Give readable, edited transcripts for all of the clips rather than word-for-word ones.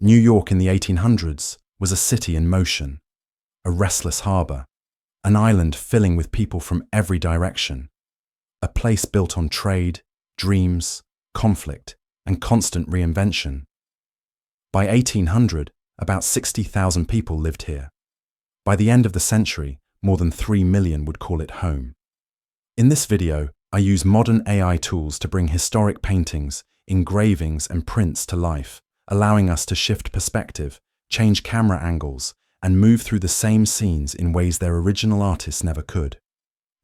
New York in the 1800s was a city in motion, a restless harbor, an island filling with people from every direction, a place built on trade, dreams, conflict, and constant reinvention. By 1800, about 60,000 people lived here. By the end of the century, more than 3 million would call it home. In this video, I use modern AI tools to bring historic paintings, engravings, and prints to life, allowing us to shift perspective, change camera angles, and move through the same scenes in ways their original artists never could.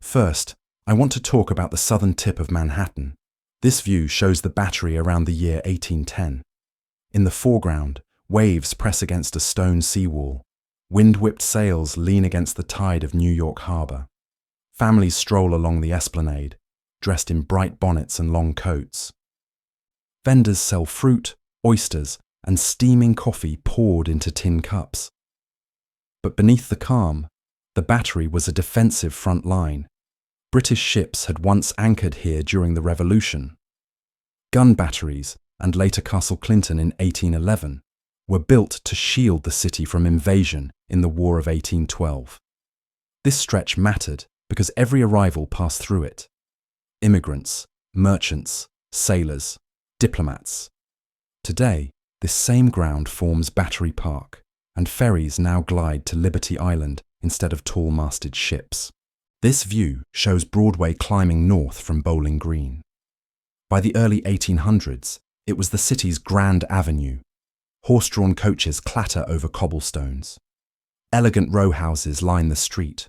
First, I want to talk about the southern tip of Manhattan. This view shows the Battery around the year 1810. In the foreground, waves press against a stone seawall. Wind-whipped sails lean against the tide of New York Harbor. Families stroll along the esplanade, dressed in bright bonnets and long coats. Vendors sell fruit, oysters, and steaming coffee poured into tin cups. But beneath the calm, the Battery was a defensive front line. British ships had once anchored here during the Revolution. Gun batteries, and later Castle Clinton in 1811, were built to shield the city from invasion in the War of 1812. This stretch mattered because every arrival passed through it. Immigrants, merchants, sailors, diplomats. Today, this same ground forms Battery Park, and ferries now glide to Liberty Island instead of tall-masted ships. This view shows Broadway climbing north from Bowling Green. By the early 1800s, it was the city's grand avenue. Horse-drawn coaches clatter over cobblestones. Elegant row houses line the street.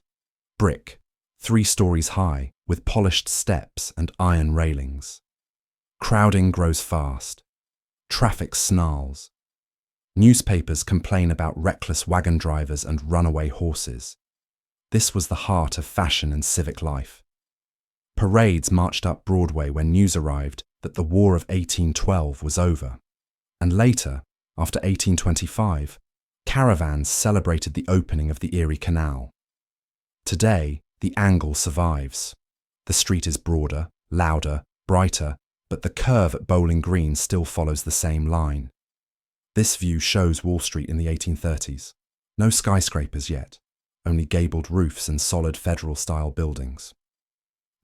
Brick, 3 stories high, with polished steps and iron railings. Crowding grows fast. Traffic snarls. Newspapers complain about reckless wagon drivers and runaway horses. This was the heart of fashion and civic life. Parades marched up Broadway when news arrived that the War of 1812 was over. And later, after 1825, caravans celebrated the opening of the Erie Canal. Today, the angle survives. The street is broader, louder, brighter, but the curve at Bowling Green still follows the same line. This view shows Wall Street in the 1830s. No skyscrapers yet, only gabled roofs and solid federal-style buildings.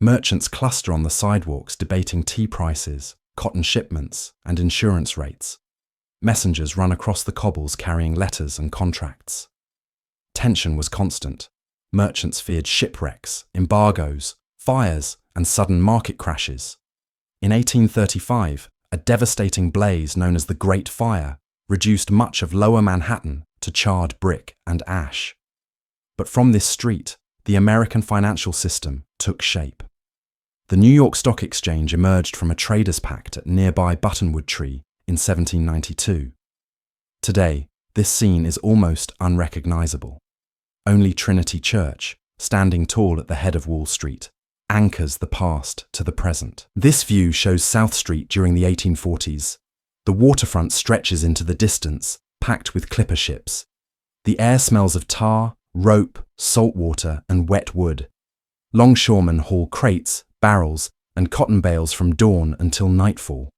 Merchants cluster on the sidewalks debating tea prices, cotton shipments, and insurance rates. Messengers run across the cobbles carrying letters and contracts. Tension was constant. Merchants feared shipwrecks, embargoes, fires, and sudden market crashes. In 1835, a devastating blaze known as the Great Fire reduced much of lower Manhattan to charred brick and ash. But from this street, the American financial system took shape. The New York Stock Exchange emerged from a traders' pact at nearby Buttonwood Tree in 1792. Today, this scene is almost unrecognizable. Only Trinity Church, standing tall at the head of Wall Street, anchors the past to the present. This view shows South Street during the 1840s. The waterfront stretches into the distance, packed with clipper ships. The air smells of tar, rope, salt water, and wet wood. Longshoremen haul crates, barrels, and cotton bales from dawn until nightfall.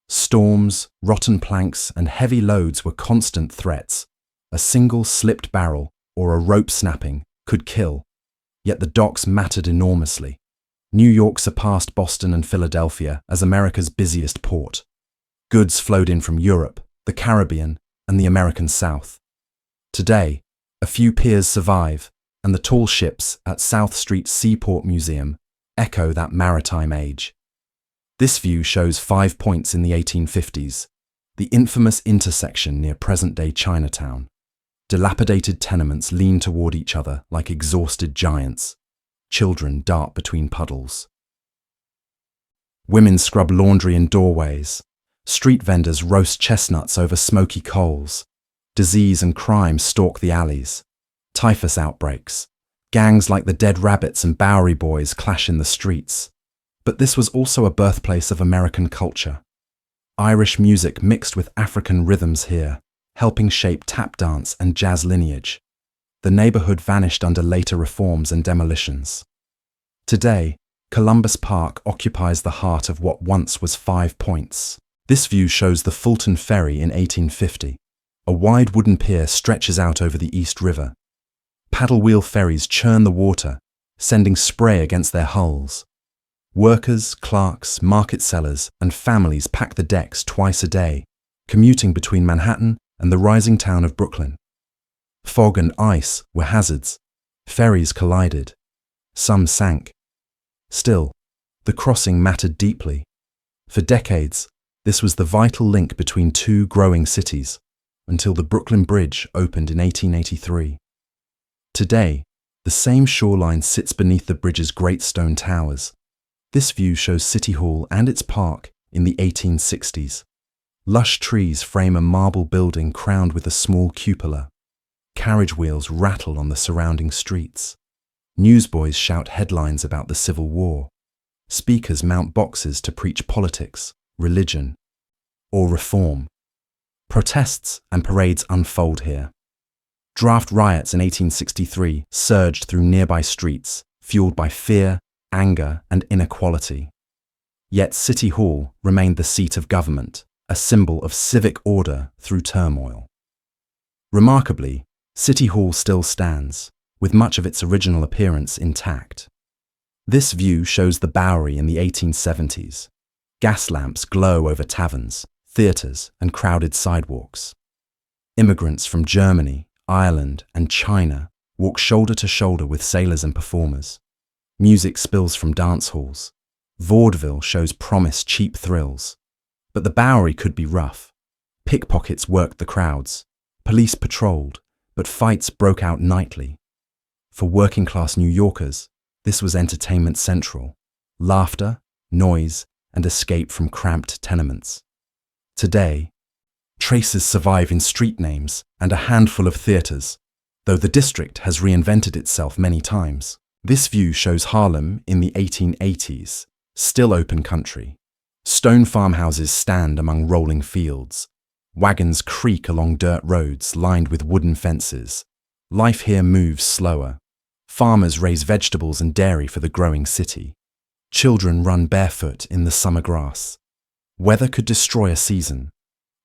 Storms, rotten planks, and heavy loads were constant threats. A single slipped barrel or a rope snapping could kill, yet the docks mattered enormously. New York surpassed Boston and Philadelphia as America's busiest port. Goods flowed in from Europe, the Caribbean, and the American South. Today, a few piers survive, and the tall ships at South Street Seaport Museum echo that maritime age. This view shows 5 Points in the 1850s, the infamous intersection near present-day Chinatown. Dilapidated tenements lean toward each other like exhausted giants. Children dart between puddles. Women scrub laundry in doorways. Street vendors roast chestnuts over smoky coals. Disease and crime stalk the alleys. Typhus outbreaks. Gangs like the Dead Rabbits and Bowery Boys clash in the streets. But this was also a birthplace of American culture. Irish music mixed with African rhythms here, helping shape tap dance and jazz lineage. The neighborhood vanished under later reforms and demolitions. Today, Columbus Park occupies the heart of what once was 5 Points. This view shows the Fulton Ferry in 1850. A wide wooden pier stretches out over the East River. Paddle wheel ferries churn the water, sending spray against their hulls. Workers, clerks, market sellers, and families pack the decks twice a day, commuting between Manhattan and the rising town of Brooklyn. Fog and ice were hazards. Ferries collided. Some sank. Still, the crossing mattered deeply. For decades, this was the vital link between two growing cities, until the Brooklyn Bridge opened in 1883. Today, the same shoreline sits beneath the bridge's great stone towers. This view shows City Hall and its park in the 1860s. Lush trees frame a marble building crowned with a small cupola. Carriage wheels rattle on the surrounding streets. Newsboys shout headlines about the Civil War. Speakers mount boxes to preach politics, religion, or reform. Protests and parades unfold here. Draft riots in 1863 surged through nearby streets, fueled by fear, anger, and inequality. Yet City Hall remained the seat of government, a symbol of civic order through turmoil. Remarkably, City Hall still stands, with much of its original appearance intact. This view shows the Bowery in the 1870s. Gas lamps glow over taverns, theatres, and crowded sidewalks. Immigrants from Germany, Ireland, and China walk shoulder to shoulder with sailors and performers. Music spills from dance halls. Vaudeville shows promise cheap thrills. But the Bowery could be rough. Pickpockets worked the crowds. Police patrolled, but fights broke out nightly. For working-class New Yorkers, this was entertainment central. Laughter, noise, and escape from cramped tenements. Today, traces survive in street names and a handful of theatres, though the district has reinvented itself many times. This view shows Harlem in the 1880s, still open country. Stone farmhouses stand among rolling fields. Wagons creak along dirt roads lined with wooden fences. Life here moves slower. Farmers raise vegetables and dairy for the growing city. Children run barefoot in the summer grass. Weather could destroy a season.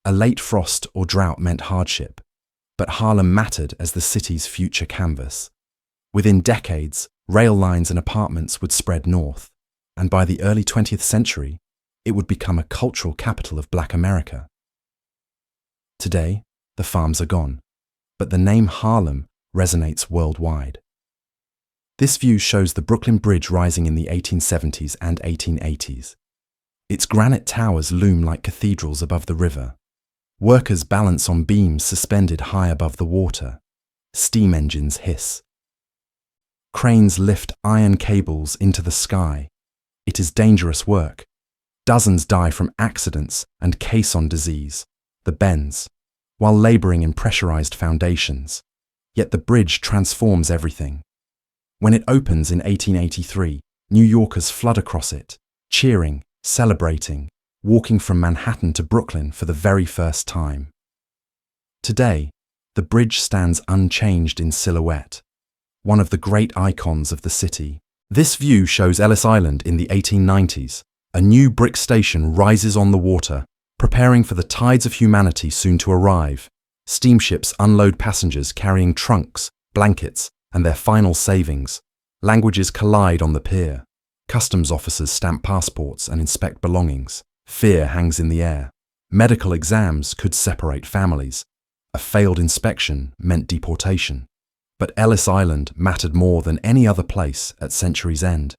A late frost or drought meant hardship, but Harlem mattered as the city's future canvas. Within decades, rail lines and apartments would spread north, and by the early 20th century, it would become a cultural capital of Black America. Today, the farms are gone, but the name Harlem resonates worldwide. This view shows the Brooklyn Bridge rising in the 1870s and 1880s. Its granite towers loom like cathedrals above the river. Workers balance on beams suspended high above the water. Steam engines hiss. Cranes lift iron cables into the sky. It is dangerous work. Dozens die from accidents and caisson disease, the bends, while labouring in pressurised foundations. Yet the bridge transforms everything. When it opens in 1883, New Yorkers flood across it, cheering, celebrating, walking from Manhattan to Brooklyn for the very first time. Today, the bridge stands unchanged in silhouette, one of the great icons of the city. This view shows Ellis Island in the 1890s. A new brick station rises on the water, preparing for the tides of humanity soon to arrive. Steamships unload passengers carrying trunks, blankets, and their final savings. Languages collide on the pier. Customs officers stamp passports and inspect belongings. Fear hangs in the air. Medical exams could separate families. A failed inspection meant deportation. But Ellis Island mattered more than any other place at century's end.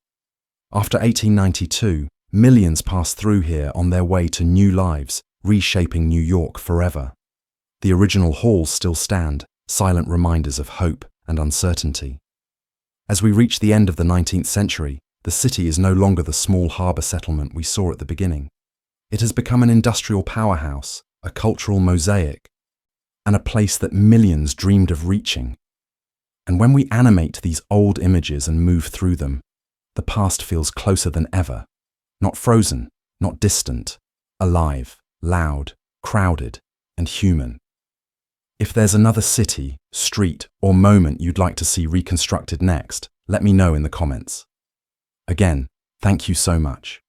After 1892, millions passed through here on their way to new lives, reshaping New York forever. The original halls still stand, silent reminders of hope and uncertainty. As we reach the end of the 19th century, the city is no longer the small harbour settlement we saw at the beginning. It has become an industrial powerhouse, a cultural mosaic, and a place that millions dreamed of reaching. And when we animate these old images and move through them, the past feels closer than ever. Not frozen, not distant, alive, loud, crowded, and human. If there's another city, street, or moment you'd like to see reconstructed next, let me know in the comments. Again, thank you so much.